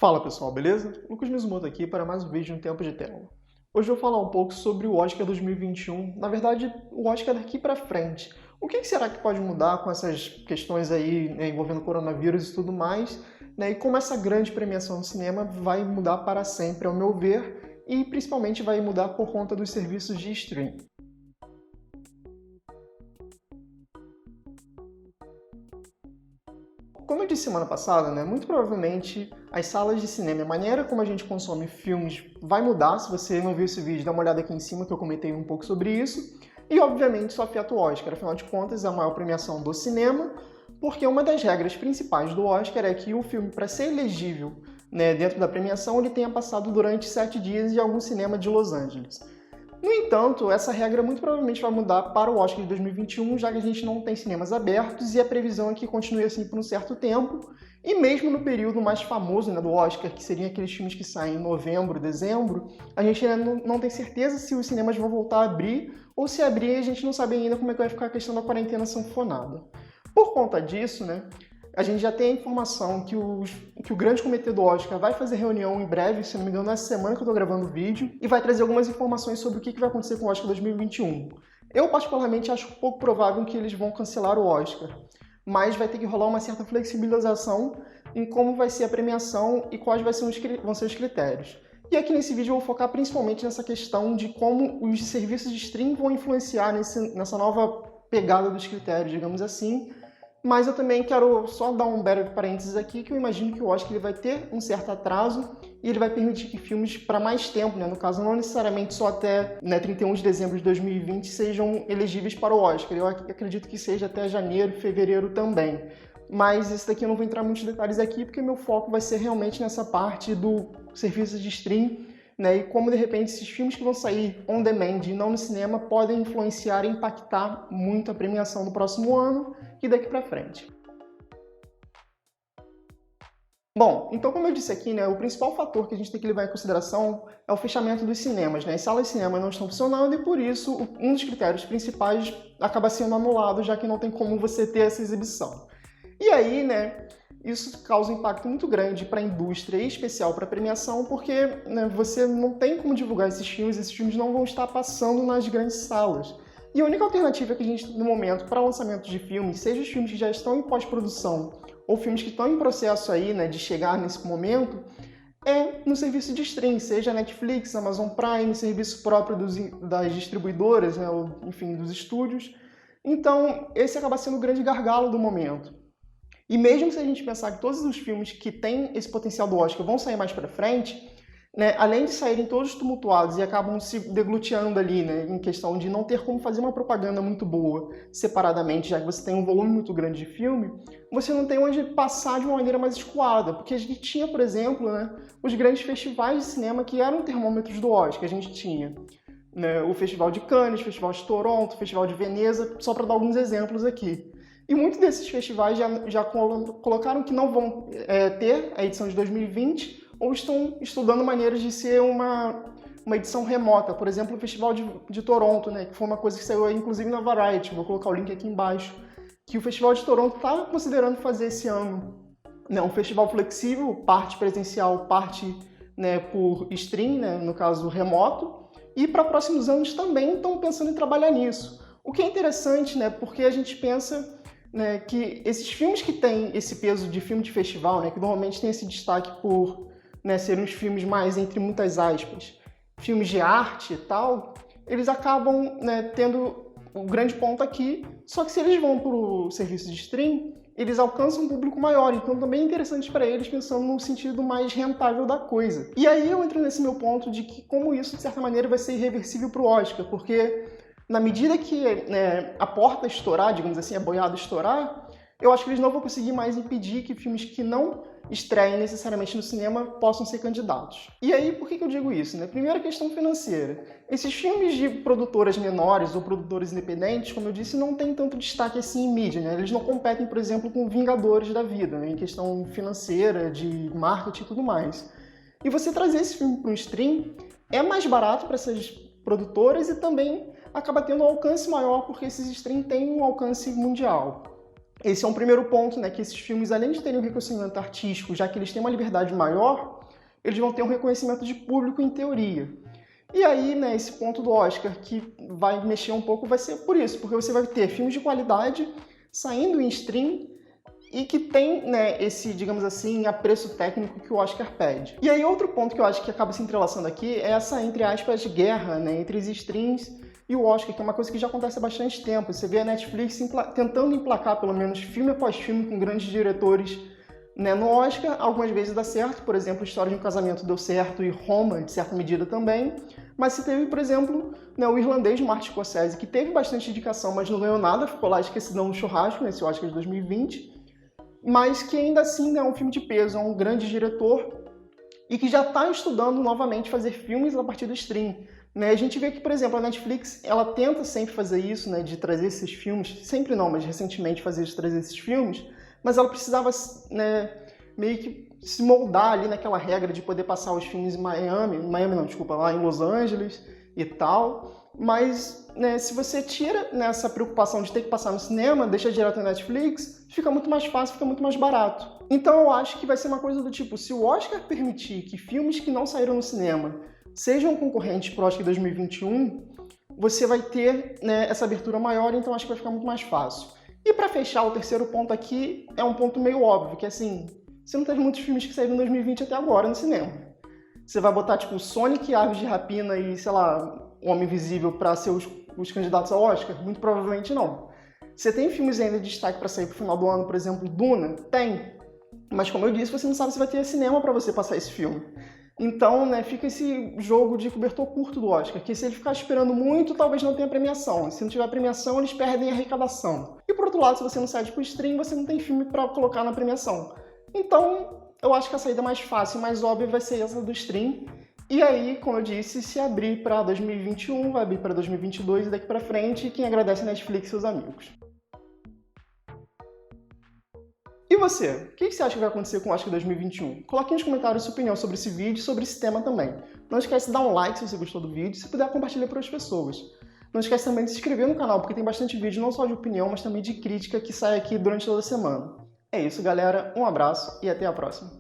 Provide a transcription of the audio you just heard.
Fala pessoal, beleza? Lucas Mizumoto aqui para mais um vídeo em tempo de tela. Hoje eu vou falar um pouco sobre o Oscar 2021, na verdade o Oscar daqui para frente. O que será que pode mudar com essas questões aí, envolvendo coronavírus e tudo mais, né? E como essa grande premiação do cinema vai mudar para sempre, ao meu ver, e principalmente vai mudar por conta dos serviços de streaming. Como eu disse semana passada, né, muito provavelmente as salas de cinema, a maneira como a gente consome filmes vai mudar. Se você não viu esse vídeo, dá uma olhada aqui em cima que eu comentei um pouco sobre isso. E, obviamente, isso afeta o Oscar. Afinal de contas, é a maior premiação do cinema, porque uma das regras principais do Oscar é que o filme, para ser elegível, né, dentro da premiação, ele tenha passado durante 7 dias em algum cinema de Los Angeles. No entanto, essa regra muito provavelmente vai mudar para o Oscar de 2021, já que a gente não tem cinemas abertos e a previsão é que continue assim por um certo tempo. E mesmo no período mais famoso, né, do Oscar, que seriam aqueles filmes que saem em novembro, dezembro, a gente ainda não tem certeza se os cinemas vão voltar a abrir, ou se abrir a gente não sabe ainda como é que vai ficar a questão da quarentena sanfonada. Por conta disso, né, a gente já tem a informação que o grande comitê do Oscar vai fazer reunião em breve, se não me engano, nessa semana que eu estou gravando o vídeo, e vai trazer algumas informações sobre o que vai acontecer com o Oscar 2021. Eu, particularmente, acho pouco provável que eles vão cancelar o Oscar, mas vai ter que rolar uma certa flexibilização em como vai ser a premiação e quais vão ser os critérios. E aqui nesse vídeo eu vou focar principalmente nessa questão de como os serviços de streaming vão influenciar nessa nova pegada dos critérios, digamos assim. Mas eu também quero só dar um breve parênteses aqui, que eu imagino que o Oscar ele vai ter um certo atraso e ele vai permitir que filmes para mais tempo, né, no caso não necessariamente só até 31 de dezembro de 2020, sejam elegíveis para o Oscar. Eu acredito que seja até janeiro, fevereiro também. Mas esse daqui eu não vou entrar em muitos detalhes aqui, porque meu foco vai ser realmente nessa parte do serviço de stream, né, e como de repente esses filmes que vão sair on demand e não no cinema podem influenciar e impactar muito a premiação do próximo ano e daqui para frente. Bom, então como eu disse aqui, né, o principal fator que a gente tem que levar em consideração é o fechamento dos cinemas, né? As salas de cinema não estão funcionando e por isso um dos critérios principais acaba sendo anulado, já que não tem como você ter essa exibição. E aí, né, isso causa um impacto muito grande para a indústria e especial para a premiação, porque, né, você não tem como divulgar esses filmes não vão estar passando nas grandes salas. E a única alternativa que a gente tem no momento para lançamento de filmes, seja os filmes que já estão em pós-produção ou filmes que estão em processo aí, né, de chegar nesse momento, é no serviço de streaming, seja Netflix, Amazon Prime, serviço próprio das distribuidoras, né, ou, enfim, dos estúdios. Então, esse acaba sendo o grande gargalo do momento. E mesmo se a gente pensar que todos os filmes que têm esse potencial do Oscar vão sair mais para frente, né, além de saírem todos tumultuados e acabam se degluteando ali, né, em questão de não ter como fazer uma propaganda muito boa separadamente, já que você tem um volume muito grande de filme, você não tem onde passar de uma maneira mais escoada, porque a gente tinha, por exemplo, né, os grandes festivais de cinema que eram termômetros do Oscar. A gente tinha, né, o Festival de Cannes, o Festival de Toronto, o Festival de Veneza, só para dar alguns exemplos aqui. E muitos desses festivais já colocaram que não vão ter a edição de 2020 ou estão estudando maneiras de ser uma edição remota. Por exemplo, o Festival de Toronto, né, que foi uma coisa que saiu inclusive na Variety, vou colocar o link aqui embaixo, que o Festival de Toronto está considerando fazer esse ano, né, um festival flexível, parte presencial, parte, né, por stream, né, no caso remoto, e para próximos anos também estão pensando em trabalhar nisso. O que é interessante, né, porque a gente pensa, né, que esses filmes que têm esse peso de filme de festival, né, que normalmente tem esse destaque por, né, serem uns filmes mais, entre muitas aspas, filmes de arte e tal, eles acabam, né, tendo um grande ponto aqui, só que se eles vão para o serviço de stream, eles alcançam um público maior, então também é interessante para eles, pensando no sentido mais rentável da coisa. E aí eu entro nesse meu ponto de que como isso, de certa maneira, vai ser irreversível para o Oscar, porque na medida que, né, a porta estourar, digamos assim, a boiada estourar, eu acho que eles não vão conseguir mais impedir que filmes que não estreiem necessariamente no cinema possam ser candidatos. E aí, por que eu digo isso, né? Primeiro, a questão financeira. Esses filmes de produtoras menores ou produtores independentes, como eu disse, não têm tanto destaque assim em mídia, né? Eles não competem, por exemplo, com Vingadores da vida, né, em questão financeira, de marketing e tudo mais. E você trazer esse filme para um stream é mais barato para essas produtoras e também acaba tendo um alcance maior porque esses streams têm um alcance mundial. esse é um primeiro ponto, né, que esses filmes, além de terem um reconhecimento artístico, já que eles têm uma liberdade maior, eles vão ter um reconhecimento de público em teoria. E aí, né, esse ponto do Oscar que vai mexer um pouco vai ser por isso, porque você vai ter filmes de qualidade saindo em stream e que tem, né, esse, digamos assim, apreço técnico que o Oscar pede. E aí outro ponto que eu acho que acaba se entrelaçando aqui é essa, entre aspas, guerra, né, entre os streams e o Oscar, que é uma coisa que já acontece há bastante tempo. Você vê a Netflix tentando emplacar, pelo menos filme após filme, com grandes diretores, né, no Oscar. Algumas vezes dá certo, por exemplo, História de um Casamento deu certo e Roma, de certa medida, também. Mas se teve, por exemplo, né, o irlandês Martin Scorsese, que teve bastante indicação, mas não ganhou nada, ficou lá esquecidão no churrasco, nesse Oscar de 2020, mas que ainda assim é um filme de peso, é um grande diretor e que já está estudando novamente fazer filmes a partir do stream. Né? A gente vê que, por exemplo, a Netflix, ela tenta sempre fazer isso, né, de trazer esses filmes, sempre não, mas recentemente trazer esses filmes, mas ela precisava, né, meio que se moldar ali naquela regra de poder passar os filmes em lá em Los Angeles e tal, mas, né, se você tira, né, essa preocupação de ter que passar no cinema, deixa direto na Netflix, fica muito mais fácil, fica muito mais barato. Então eu acho que vai ser uma coisa do tipo, se o Oscar permitir que filmes que não saíram no cinema sejam concorrentes para o Oscar 2021, você vai ter, né, essa abertura maior, então acho que vai ficar muito mais fácil. E para fechar, o terceiro ponto aqui é um ponto meio óbvio, que é assim, você não teve muitos filmes que saíram em 2020 até agora no cinema. Você vai botar, tipo, Sonic, Aves de Rapina e, sei lá, O Homem Invisível para ser os candidatos ao Oscar? Muito provavelmente não. Você tem filmes ainda de destaque para sair pro final do ano, por exemplo, Duna? Tem. Mas como eu disse, você não sabe se vai ter cinema para você passar esse filme. Então, né, fica esse jogo de cobertor curto do Oscar, que se ele ficar esperando muito, talvez não tenha premiação. Se não tiver premiação, eles perdem a arrecadação. E por outro lado, se você não cede pro stream, você não tem filme para colocar na premiação. Então, eu acho que a saída mais fácil e mais óbvia vai ser essa do stream. E aí, como eu disse, se abrir para 2021, vai abrir para 2022 e daqui para frente, e quem agradece a Netflix e seus amigos. E você? O que você acha que vai acontecer com o Oscar 2021? Coloque nos comentários sua opinião sobre esse vídeo e sobre esse tema também. Não esquece de dar um like se você gostou do vídeo e se puder compartilhar para outras pessoas. Não esquece também de se inscrever no canal, porque tem bastante vídeo não só de opinião, mas também de crítica que sai aqui durante toda a semana. É isso, galera. Um abraço e até a próxima.